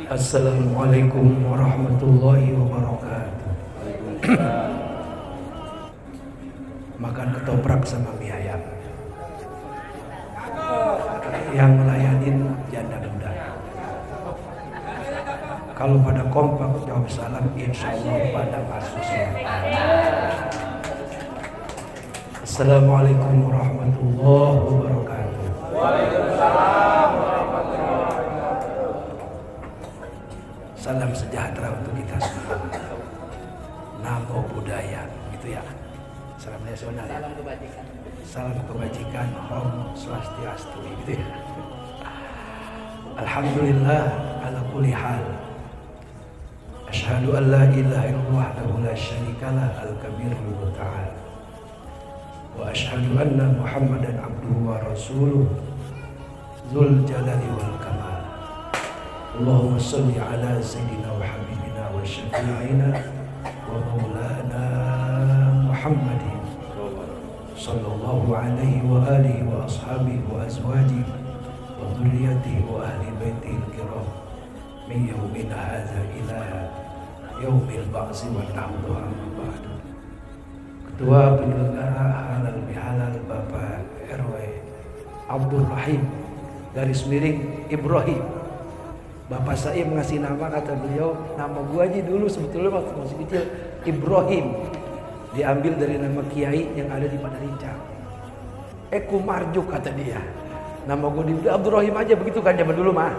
Assalamualaikum warahmatullahi wabarakatuh. Makan ketoprak sama mie ayam. Yang melayanin janda muda. Kalau pada kompak jawab salam, insya Allah pada masuk surga. Assalamualaikum warahmatullahi wabarakatuh. Waalaikumsalam warahmatullahi wabarakatuh. Salam sejahtera untuk kita semua. Namo Buddhaya, gitu ya. Salam nasional ya. Salam kebajikan. Salam kebajikan, Om Swastiastu, gitu ya. Alhamdulillah ala kulli hal. Asyhadu an la ilaha illallah wahdahu la syarikalah al-kabirul muta'al. Wa asyhadu anna Muhammadan abduhu wa rasuluh dzul jalali wal kamal. Allahumma shalli ala sayyidina wa habibina wa syafi'ina wa maulana Muhammadin sallallahu alaihi wa alihi wa ashabihi wa azwajihi wa dhurriyyatihi wa ahli baitihi al-kiram min yaumina hadza ila yaumil ba'tsi wal nahdu amma ba'du. Ketua penyelenggara halal bihalal Bapak RW Abdul Rahim garis miring Ibrahim. Bapak saya ngasih nama, kata beliau, nama gua aja dulu sebetulnya waktu masih kecil Ibrahim, diambil dari nama kiai yang ada di Padarincang. Kumarjuk kata dia. Nama gua di Abdul Rahim aja, begitu kan zaman dulu mah.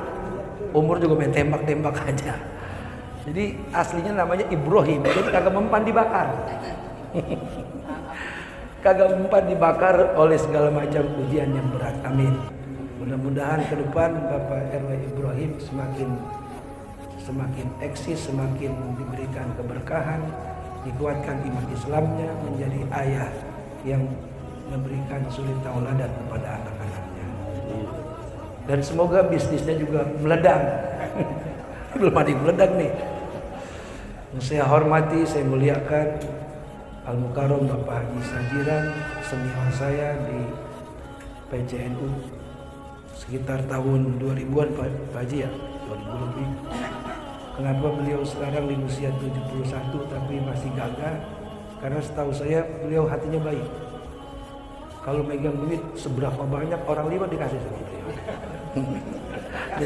Umur juga main tembak-tembak aja. Jadi aslinya namanya Ibrahim, jadi kagak mempan dibakar. Kagak mempan dibakar oleh segala macam ujian yang berat. Amin. Mudah-mudahan ke depan Bapak RW Ibrahim semakin eksis, semakin diberikan keberkahan, dikuatkan iman Islamnya, menjadi ayah yang memberikan suri tauladan kepada anak-anaknya. Dan semoga bisnisnya juga meledang. Belum ada yang meledak nih. Saya hormati, saya muliakan Al-Mukarram Bapak Haji Sajiran, senior saya di PCNU sekitar tahun 2000-an Pak Haji ya, 2000 lebih. Kenapa beliau sekarang di usia 71 tapi masih gagah? Karena setahu saya beliau hatinya baik. Kalau megang duit seberapa banyak orang lima dikasih sama beliau.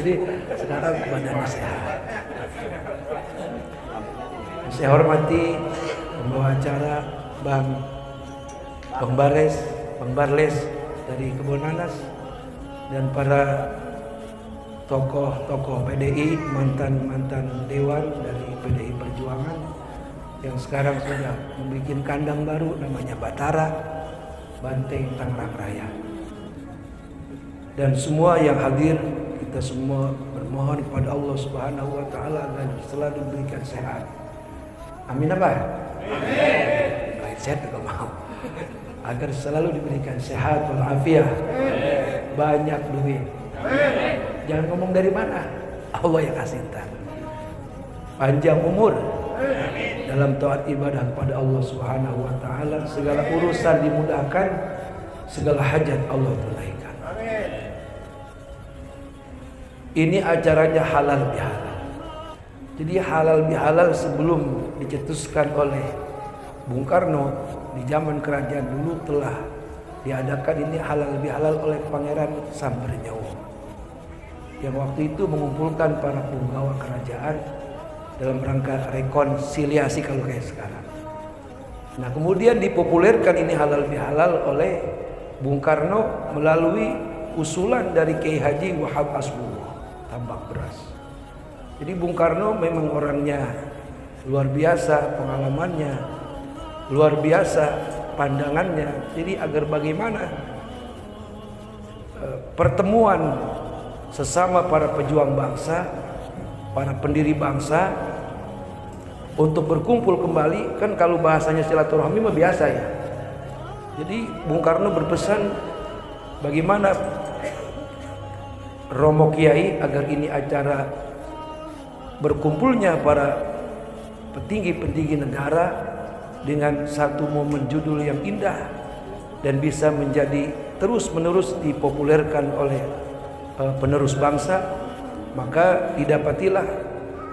Jadi sekarang badannya sehat. Saya hormati pembawa acara Bang Barles dari Kebonanas dan para tokoh-tokoh PDI, mantan-mantan dewan dari PDI Perjuangan yang sekarang sudah membuat kandang baru namanya Batara, Banteng Tangerang Raya. Dan semua yang hadir, kita semua bermohon kepada Allah Subhanahu wa taala agar selalu diberikan sehat. Amin apa? Amin. Baik, sehat kalau mau. Agar selalu diberikan sehat walafiat. Banyak duit. Jangan ngomong dari mana. Allah yang kasih entar. Panjang umur. Dalam taat ibadah kepada Allah Subhanahu wa taala, segala urusan dimudahkan, segala hajat Allah tunaikan. Ini acaranya halal bihalal. Jadi halal bihalal sebelum dicetuskan oleh Bung Karno di zaman kerajaan dulu telah diadakan ini halal bihalal oleh Pangeran Sambernyawa yang waktu itu mengumpulkan para punggawa kerajaan dalam rangka rekonsiliasi kalau kayak sekarang. Nah kemudian dipopulerkan ini halal bihalal oleh Bung Karno melalui usulan dari Kiai Haji Wahab Asbullah, tambak beras. Jadi Bung Karno memang orangnya luar biasa, pengalamannya luar biasa, pandangannya. Jadi agar bagaimana pertemuan sesama para pejuang bangsa, para pendiri bangsa untuk berkumpul kembali, kan kalau bahasanya silaturahmi mah biasa ya. Jadi Bung Karno berpesan bagaimana Romo Kiai agar ini acara berkumpulnya para petinggi-petinggi negara dengan satu momen judul yang indah dan bisa menjadi terus-menerus dipopulerkan oleh penerus bangsa, maka didapatilah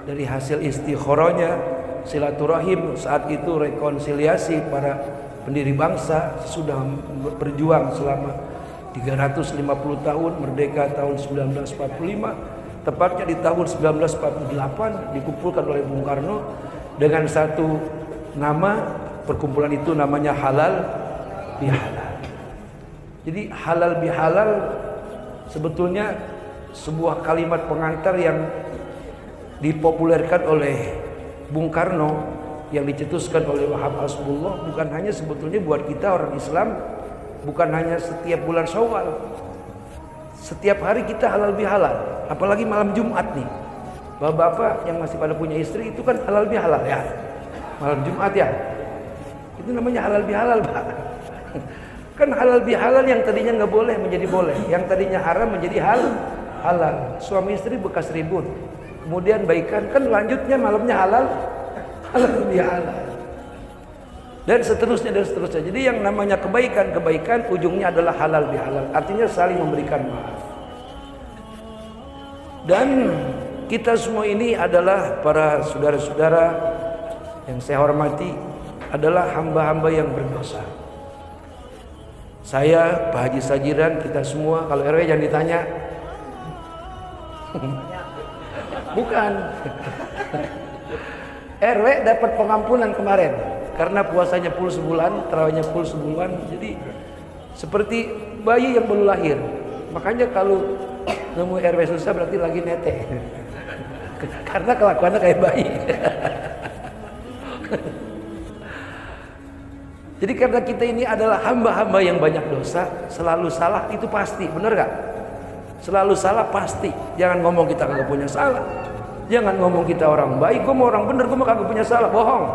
dari hasil istikharahnya silaturahim saat itu rekonsiliasi para pendiri bangsa sudah berjuang selama 350 tahun, merdeka tahun 1945, tepatnya di tahun 1948 dikumpulkan oleh Bung Karno dengan satu nama, perkumpulan itu namanya halal bihalal. Jadi halal bihalal sebetulnya sebuah kalimat pengantar yang dipopulerkan oleh Bung Karno, yang dicetuskan oleh Wahab Hasbullah, bukan hanya sebetulnya buat kita orang Islam, bukan hanya setiap bulan Syawal, setiap hari kita halal bihalal, apalagi malam Jumat nih. Bapak-bapak yang masih pada punya istri itu kan halal bihalal ya, malam Jumat ya, itu namanya halal bihalal Pak. Kan halal bihalal yang tadinya nggak boleh menjadi boleh, yang tadinya haram menjadi halal. Suami istri bekas ribut, kemudian baikan, kan lanjutnya malamnya halal bihalal, dan seterusnya dan seterusnya. Jadi yang namanya kebaikan ujungnya adalah halal bihalal, artinya saling memberikan maaf. Dan kita semua ini adalah para saudara-saudara yang saya hormati, adalah hamba-hamba yang berdosa. Saya, Pak Haji Sajiran, kita semua, kalau RW jangan ditanya. Bukan. RW dapat pengampunan kemarin karena puasanya full sebulan, tarawihnya full sebulan. Jadi seperti bayi yang baru lahir. Makanya kalau nemu RW susah berarti lagi nete. Karena kelakuannya kayak bayi. Jadi karena kita ini adalah hamba-hamba yang banyak dosa, selalu salah itu pasti, bener gak? Selalu salah pasti. Jangan ngomong kita kagak punya salah, jangan ngomong kita orang baik, gue mau orang bener, gue mau kagak punya salah, bohong.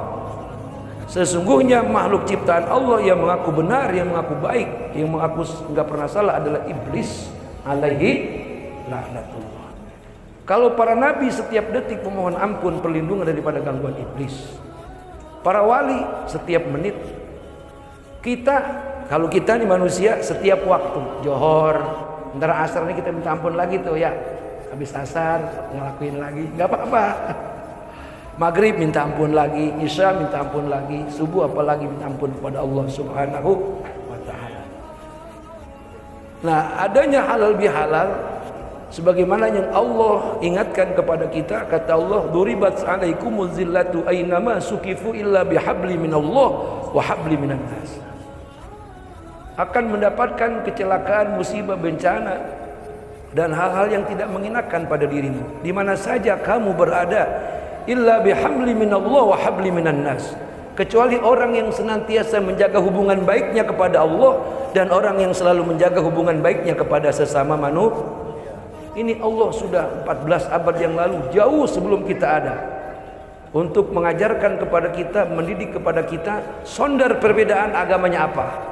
Sesungguhnya makhluk ciptaan Allah yang mengaku benar, yang mengaku baik, yang mengaku nggak pernah salah adalah iblis alaihi laknatullah. Kalau para nabi setiap detik memohon ampun perlindungan daripada gangguan iblis, para wali setiap menit. Kita, kalau kita nih manusia setiap waktu, johor, ntar asar nih kita minta ampun lagi tuh ya, habis asar ngelakuin lagi, nggak apa-apa. Maghrib minta ampun lagi, isya minta ampun lagi, subuh apalagi minta ampun kepada Allah Subhanahu wa ta'ala. Nah, adanya halal bihalal sebagaimana yang Allah ingatkan kepada kita, kata Allah, duribat alaikumuz zillatu aynama sukifu illa bihabli minallah wa habli minan nas. Akan mendapatkan kecelakaan, musibah, bencana dan hal-hal yang tidak mengenakan pada dirimu di mana saja kamu berada, illa bihabli minallah wa habli minan nas, kecuali orang yang senantiasa menjaga hubungan baiknya kepada Allah dan orang yang selalu menjaga hubungan baiknya kepada sesama manusia. Ini Allah sudah 14 abad yang lalu, jauh sebelum kita ada, untuk mengajarkan kepada kita, mendidik kepada kita sondar perbedaan agamanya apa.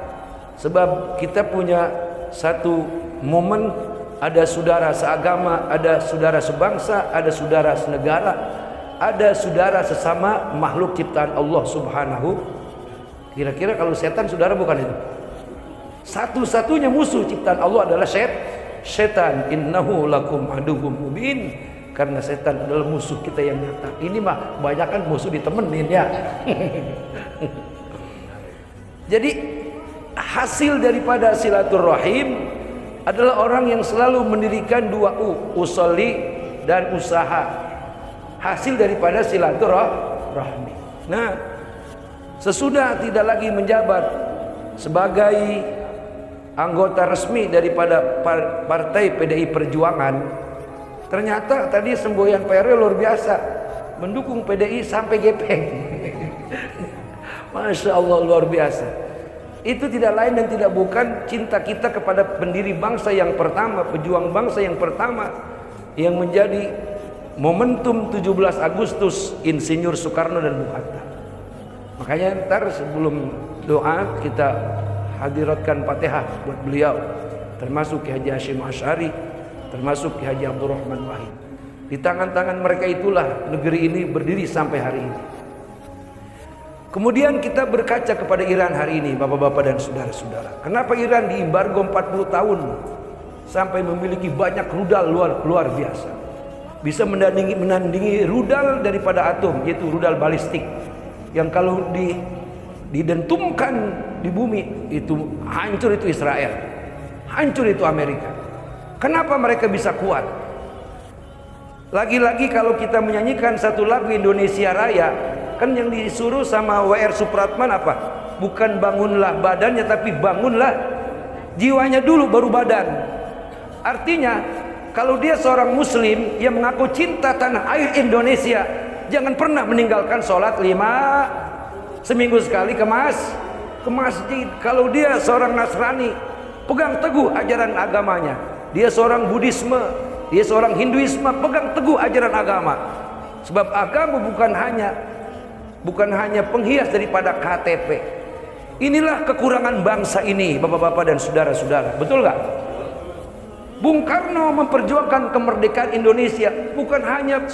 Sebab kita punya satu momen, ada saudara seagama, ada saudara sebangsa, ada saudara senegara, ada saudara sesama makhluk ciptaan Allah Subhanahu. Kira-kira kalau setan saudara bukan itu? Satu-satunya musuh ciptaan Allah adalah setan. Innahu lakum aduwwum mubin. Karena setan adalah musuh kita yang nyata. Ini mah kebanyakan musuh ditemenin ya. Jadi hasil daripada silaturahim adalah orang yang selalu mendirikan dua usolli dan usaha. Hasil daripada silaturahmi. Nah, sesudah tidak lagi menjabat sebagai anggota resmi daripada partai PDI Perjuangan, ternyata tadi semboyan PR luar biasa, mendukung PDI sampai gepeng. Masya Allah, luar biasa. Itu tidak lain dan tidak bukan cinta kita kepada pendiri bangsa yang pertama, pejuang bangsa yang pertama, yang menjadi momentum 17 Agustus Insinyur Soekarno dan Bung Hatta. Makanya ntar sebelum doa kita hadiratkan Fatihah buat beliau, termasuk Ki Haji Hasyim Asy'ari, termasuk Ki Haji Abdurrahman Wahid. Di tangan-tangan mereka itulah negeri ini berdiri sampai hari ini. Kemudian kita berkaca kepada Iran hari ini, bapak-bapak dan saudara-saudara. Kenapa Iran diembargo 40 tahun sampai memiliki banyak rudal luar biasa? bisa menandingi rudal daripada atom, yaitu rudal balistik yang kalau didentumkan di bumi itu hancur, itu Israel, hancur itu Amerika. Kenapa mereka bisa kuat? Lagi-lagi kalau kita menyanyikan satu lagu Indonesia Raya, kan yang disuruh sama W.R. Supratman apa? Bukan bangunlah badannya, tapi bangunlah jiwanya dulu baru badan. Artinya kalau dia seorang muslim yang mengaku cinta tanah air Indonesia, jangan pernah meninggalkan sholat 5 seminggu sekali ke masjid. Kalau dia seorang Nasrani, pegang teguh ajaran agamanya. Dia seorang Buddhisme, dia seorang Hinduisme, pegang teguh ajaran agama. Sebab agama bukan hanya penghias daripada KTP. Inilah kekurangan bangsa ini, bapak-bapak dan saudara-saudara. Betul nggak? Bung Karno memperjuangkan kemerdekaan Indonesia bukan hanya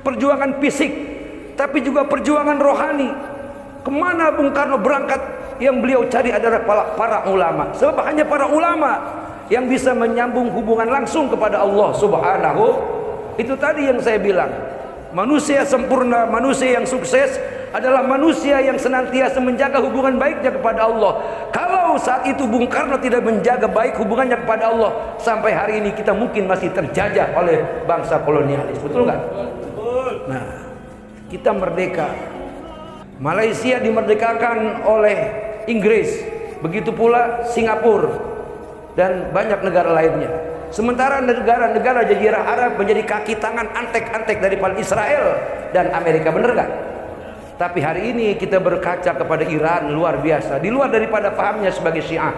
perjuangan fisik, tapi juga perjuangan rohani. Kemana Bung Karno berangkat, yang beliau cari adalah para ulama. Sebab hanya para ulama yang bisa menyambung hubungan langsung kepada Allah Subhanahu. Itu tadi yang saya bilang, manusia sempurna, manusia yang sukses adalah manusia yang senantiasa menjaga hubungan baiknya kepada Allah. Kalau saat itu Bung Karno tidak menjaga baik hubungannya kepada Allah, sampai hari ini kita mungkin masih terjajah oleh bangsa kolonialis. Betul nggak? Nah, kita merdeka. Malaysia dimerdekakan oleh Inggris, begitu pula Singapura dan banyak negara lainnya. Sementara negara-negara Jazirah Arab menjadi kaki tangan antek-antek daripada Israel dan Amerika. Bener gak? Tapi hari ini kita berkaca kepada Iran, luar biasa, di luar daripada pahamnya sebagai Syiah,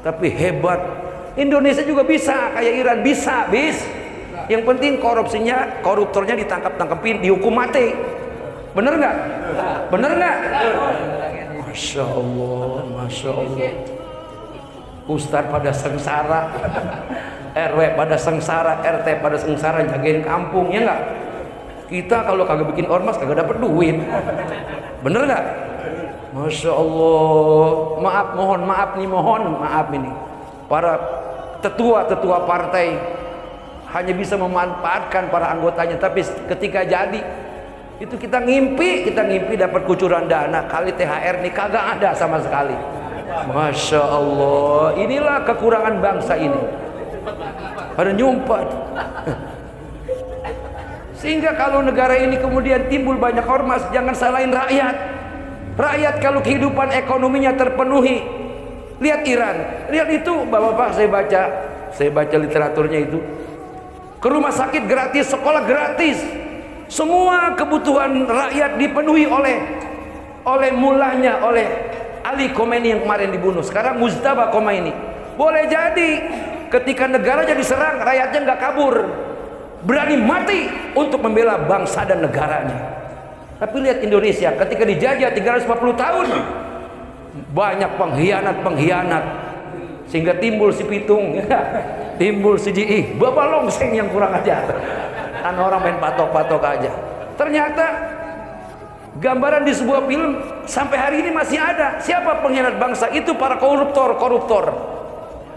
tapi hebat. Indonesia juga bisa kayak Iran, bisa. Yang penting koruptornya ditangkap-tangkepin, dihukum mati. Bener gak? Bener gak? Masya Allah, Masya Allah. Ustadz pada sengsara, RW pada sengsara, RT pada sengsara jagain kampung, ya enggak? Kita kalau kagak bikin ormas kagak dapat duit. Bener enggak? Masya Allah. Mohon maaf ini. Para tetua partai hanya bisa memanfaatkan para anggotanya, tapi ketika jadi itu kita ngimpi dapat kucuran dana, kali THR nih kagak ada sama sekali. Masya Allah, inilah kekurangan bangsa ini. Pada nyumpat. Sehingga kalau negara ini kemudian timbul banyak ormas, jangan salahin rakyat. Rakyat kalau kehidupan ekonominya terpenuhi, lihat Iran, lihat itu, bapak-bapak, saya baca literaturnya itu. Ke rumah sakit gratis, sekolah gratis, semua kebutuhan rakyat dipenuhi oleh mulahnya, oleh Ali Khomeini yang kemarin dibunuh. Sekarang Mujtaba Khomeini. Boleh jadi ketika negaranya diserang, rakyatnya nggak kabur, berani mati untuk membela bangsa dan negaranya. Tapi lihat Indonesia ketika dijajah 350 tahun, banyak pengkhianat, sehingga timbul si Pitung, timbul si Ji, Bapak Longseng yang kurang ajar. Kan orang main patok-patok aja. Ternyata gambaran di sebuah film sampai hari ini masih ada. Siapa pengkhianat bangsa? Itu para koruptor.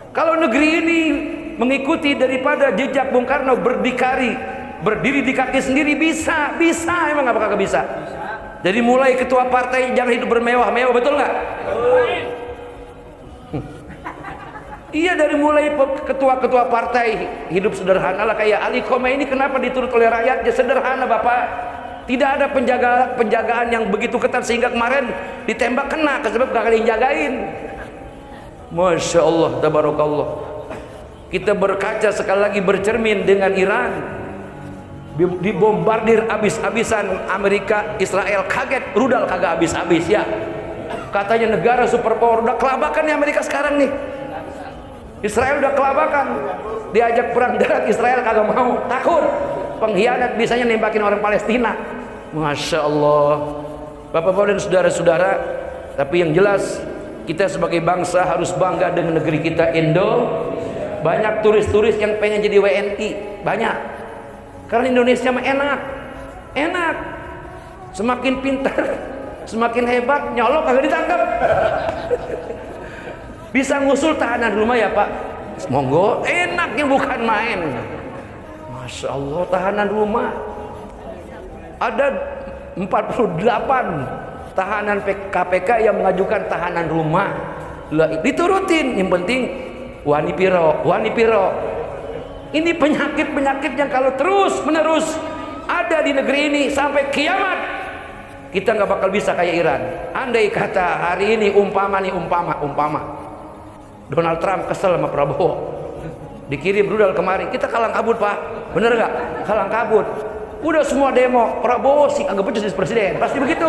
Kalau negeri ini mengikuti daripada jejak Bung Karno, berdiri di kaki sendiri, bisa, emang apa kagak bisa? Jadi mulai ketua partai jangan hidup bermewah-mewah, betul nggak? Iya, dari mulai ketua-ketua partai hidup sederhana lah, kayak Ali Khomeini. Kenapa diturut oleh rakyatnya? Sederhana, Bapak. Tidak ada penjagaan yang begitu ketat sehingga kemarin ditembak kena, sebab gak ada yang jagain. Masya Allah, tabarakallah. Kita berkaca sekali lagi, bercermin dengan Iran, dibombardir habis-habisan Amerika, Israel kaget, rudal kagak habis-habis ya. Katanya negara superpower, udah kelabakan nih Amerika sekarang nih. Israel udah kelabakan, diajak perang darat Israel kagak mau, takut. Pengkhianat bisanya nembakin orang Palestina. Masya Allah, bapak-bapak dan saudara-saudara. Tapi yang jelas kita sebagai bangsa harus bangga dengan negeri kita Indo. Banyak turis-turis yang pengen jadi WNI, banyak. Karena Indonesia mah enak. Semakin pintar, semakin hebat, nyolok kagak ditangkap. Bisa ngusul tahanan rumah ya Pak, monggo, enaknya bukan main. Masya Allah, tahanan rumah ada 48 tahanan KPK yang mengajukan tahanan rumah. Diturutin, yang penting wani piro. Ini penyakit yang kalau terus menerus ada di negeri ini sampai kiamat, kita nggak bakal bisa kayak Iran. Andai kata hari ini umpama Donald Trump kesel sama Prabowo, dikirim rudal kemari, kita kalang kabut Pak, bener nggak? Kalang kabut. Udah semua demo, Prabowo sih agak becus jadi presiden, pasti begitu.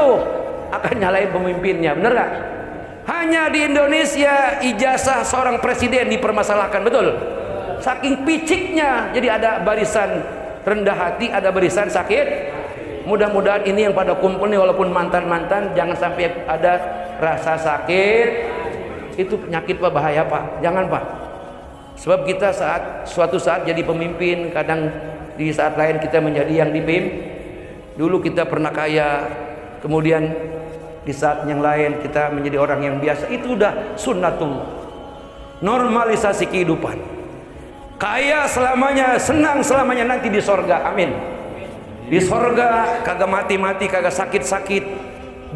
Akan nyalain pemimpinnya, bener nggak? Hanya di Indonesia ijazah seorang presiden dipermasalahkan, betul? Saking piciknya, jadi ada barisan rendah hati, ada barisan sakit. Mudah-mudahan ini yang pada kumpul nih, walaupun mantan-mantan, jangan sampai ada rasa sakit. Itu penyakit Pak, bahaya Pak, jangan Pak. Sebab kita suatu saat jadi pemimpin, kadang di saat lain kita menjadi yang dipimpin. Dulu kita pernah kaya, kemudian di saat yang lain kita menjadi orang yang biasa. Itu udah sunnatullah, normalisasi kehidupan. Kaya selamanya, senang selamanya nanti di sorga, amin. Di sorga kagak mati-mati, kagak sakit-sakit.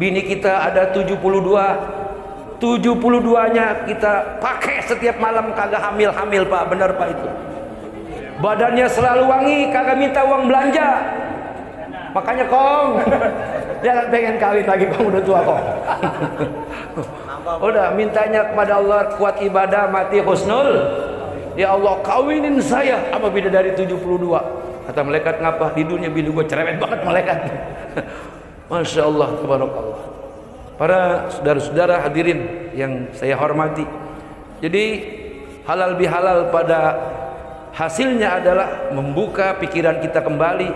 Bini kita ada 72-nya kita pakai setiap malam, kagak hamil-hamil Pak, benar Pak itu. Badannya selalu wangi, kagak minta uang belanja. Makanya Kong jangan pengen kawin lagi, Kong udah tua Kong. Udah mintanya kepada Allah kuat ibadah, mati husnul. Ya Allah, kawinin saya apa bidadari 72. Kata malaikat, ngapa? Di dunia bini gue cerewet banget malaikat. Masya Allah, tabarakallah. Para saudara-saudara hadirin yang saya hormati, jadi halal bihalal pada hasilnya adalah membuka pikiran kita kembali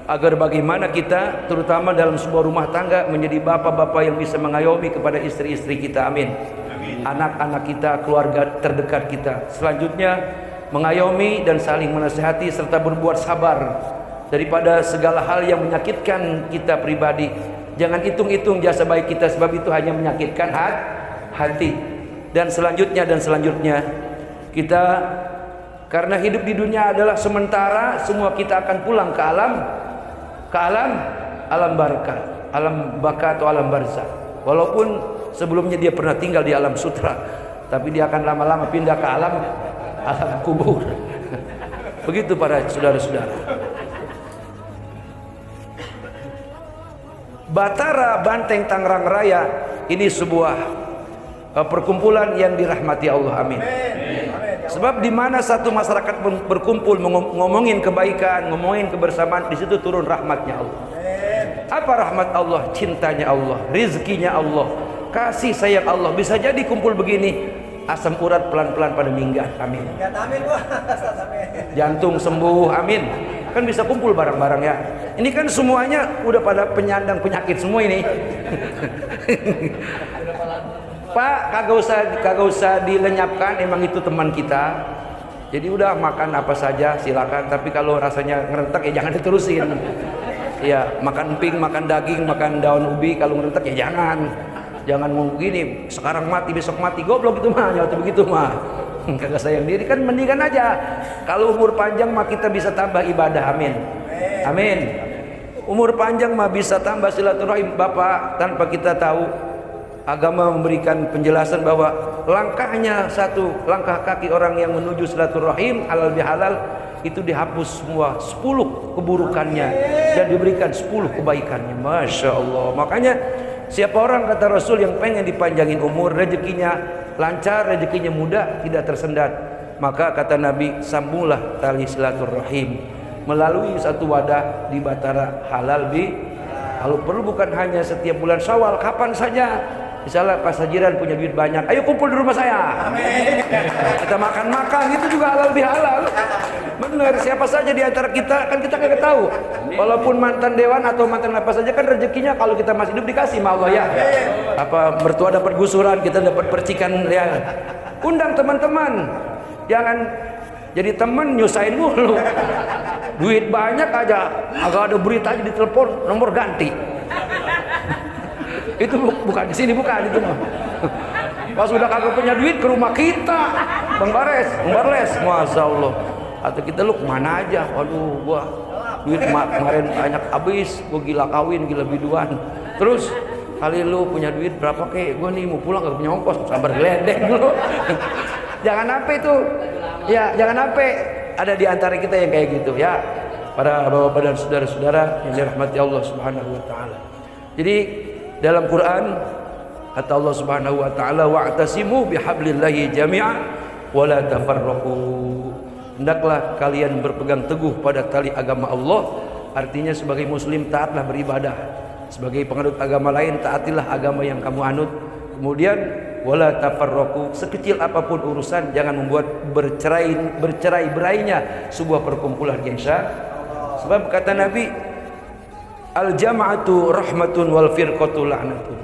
agar bagaimana kita terutama dalam sebuah rumah tangga menjadi bapak-bapak yang bisa mengayomi kepada istri-istri kita, amin. Anak-anak kita, keluarga terdekat kita. Selanjutnya mengayomi dan saling menasihati serta berbuat sabar daripada segala hal yang menyakitkan kita pribadi. Jangan hitung-hitung jasa baik kita, sebab itu hanya menyakitkan hati. Dan selanjutnya kita, karena hidup di dunia adalah sementara, semua kita akan pulang ke alam barkah, alam baka atau alam barzah. Walaupun sebelumnya dia pernah tinggal di alam sutra, tapi dia akan lama-lama pindah ke alam kubur. Begitu para saudara-saudara. Batara Banteng Tangerang Raya ini sebuah perkumpulan yang dirahmati Allah, amin. Sebab di mana satu masyarakat berkumpul ngomongin kebaikan, ngomongin kebersamaan, di situ turun rahmatnya Allah. Apa rahmat Allah? Cintanya Allah, rizkinya Allah, kasih sayang Allah. Bisa jadi kumpul begini, asam urat pelan-pelan pada minggat, amin. Jantung sembuh, amin. Kan bisa kumpul bareng-bareng ya. Ini kan semuanya udah pada penyandang penyakit semua ini. Pak, kagak usah dilenyapkan, emang itu teman kita. Jadi udah makan apa saja silakan, tapi kalau rasanya ngerentek ya jangan diterusin. Ya, makan emping, makan daging, makan daun ubi, kalau ngerentek ya jangan mau gini, sekarang mati besok mati, goblok itu mah, nyata begitu mah. Kagak sayang diri, kan mendingan aja. Kalau umur panjang mah kita bisa tambah ibadah, amin. Amin. Umur panjang mah bisa tambah silaturahim Bapak, tanpa kita tahu. Agama memberikan penjelasan bahwa langkahnya satu langkah kaki orang yang menuju silaturahim halal bihalal itu dihapus semua 10 keburukannya dan diberikan 10 kebaikannya. Masya Allah. Makanya siapa orang, kata Rasul, yang pengen dipanjangin umur, rezekinya lancar, rezekinya mudah, tidak tersendat, maka kata Nabi, sambunglah tali silaturahim melalui satu wadah di Batara halal bi. Kalau perlu bukan hanya setiap bulan Syawal, kapan saja. Misalnya Pak Sajiran punya duit banyak, ayo kumpul di rumah saya. Amin. Kita makan-makan, itu juga halal bihalal. Benar, siapa saja di antara kita, kan kita nggak tahu. Walaupun mantan dewan atau mantan apa saja, kan rezekinya kalau kita masih hidup dikasih sama Allah ya. Apa mertua dapat gusuran, kita dapat percikan ya. Undang teman-teman, jangan jadi teman nyusahin mulu. Duit banyak aja, agak ada berita aja di telepon, nomor ganti. Itu bukan di sini, bukan itu mah. Pas udah kagak punya duit, ke rumah kita, Bang Barles, Masya Allah. Atau kita lu kemana aja? Waduh, gua duit kemarin banyak habis, gua gila kawin, gila biduan. Terus kali lu punya duit berapa kek? Gua nih mau pulang gak punya ongkos, sabar geledek dulu. Jangan sampai itu. Ya, jangan sampai ada di antara kita yang kayak gitu ya. Para bapak dan saudara-saudara yang dirahmati Allah Subhanahu wa taala. Jadi dalam Quran kata Allah Subhanahu wa taala, wa'tasimu bihablillahi jami'an wa la tafarraqu. Hendaklah kalian berpegang teguh pada tali agama Allah. Artinya sebagai muslim taatlah beribadah. Sebagai penganut agama lain taatilah agama yang kamu anut. Kemudian wala tafarraqu, sekecil apapun urusan jangan membuat bercerai-berainya sebuah perkumpulan yang sah. Sebab kata Nabi, al jama'atu rahmatun wal firqatu la'natun.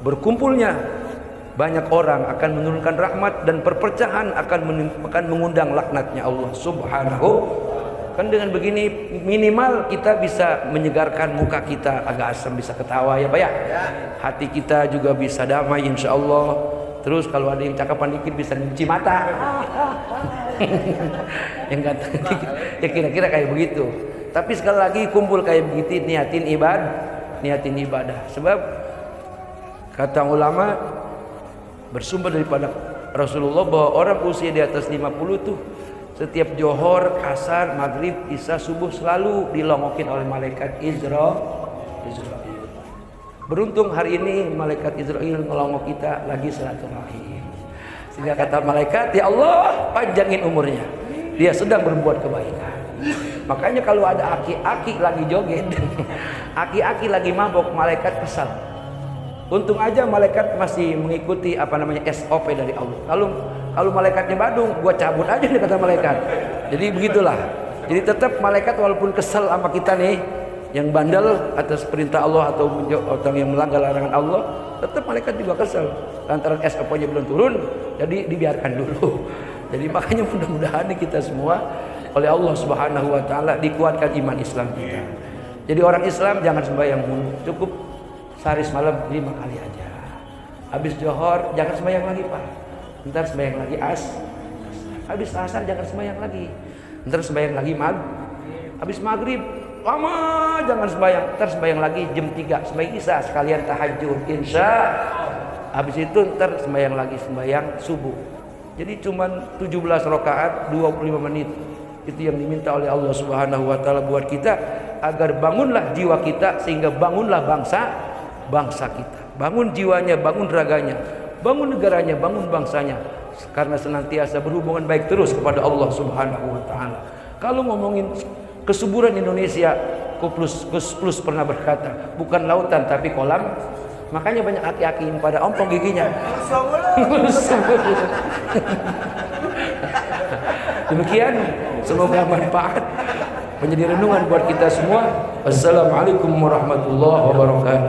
Berkumpulnya banyak orang akan menurunkan rahmat dan perpecahan akan mengundang laknatnya Allah Subhanahu. Kan dengan begini minimal kita bisa menyegarkan muka kita, agak asam bisa ketawa ya Pak ya. Hati kita juga bisa damai insya Allah. Terus kalau ada yang cakapan dikit bisa nyuci mata. Yang kata ya kira-kira kayak begitu. Tapi sekali lagi kumpul kayak begitu niatin ibadah. Sebab kata ulama bersumber daripada Rasulullah bahwa orang usia di atas 50 tuh setiap johor, asar, maghrib, isya, subuh selalu dilongokin oleh malaikat Israel. Beruntung hari ini malaikat Israel ngelongok kita lagi silaturahim. Sehingga kata malaikat, ya Allah panjangin umurnya. Dia sedang berbuat kebaikan. Makanya kalau ada aki-aki lagi joget, aki-aki lagi mabok, malaikat kesal. Untung aja malaikat masih mengikuti SOP dari Allah. Kalau malaikatnya badung, gua cabut aja nih kata malaikat. Jadi begitulah. Jadi tetap malaikat walaupun kesal sama kita nih, yang bandel atas perintah Allah atau orang yang melanggar larangan Allah, tetap malaikat juga kesal. Lantaran SOP-nya belum turun, jadi dibiarkan dulu. Jadi makanya mudah-mudahan kita semua oleh Allah Subhanahu wa taala dikuatkan iman Islam kita. Jadi orang Islam jangan sembahyang mulu, cukup sehari semalam 5 kali aja. Habis johor jangan sembahyang lagi Pak. Ntar sembahyang lagi habis asar jangan sembahyang lagi. Ntar sembahyang lagi habis maghrib lama jangan sembahyang. Ntar sembahyang lagi jam 3 sembahyang isya sekalian tahajud insya. Habis itu ntar sembahyang lagi sembahyang subuh. Jadi cuman 17 rakaat 25 menit. Itu yang diminta oleh Allah Subhanahu wa taala buat kita agar bangunlah jiwa kita sehingga bangunlah bangsa kita. Bangun jiwanya, bangun raganya, bangun negaranya, bangun bangsanya karena senantiasa berhubungan baik terus kepada Allah Subhanahu wa taala. Kalau ngomongin kesuburan Indonesia, Kus Plus pernah berkata, bukan lautan tapi kolam. Makanya banyak aki-aki yang pada ompong giginya. Demikian, semoga manfaat menjadi renungan buat kita semua. Wassalamualaikum warahmatullahi wabarakatuh.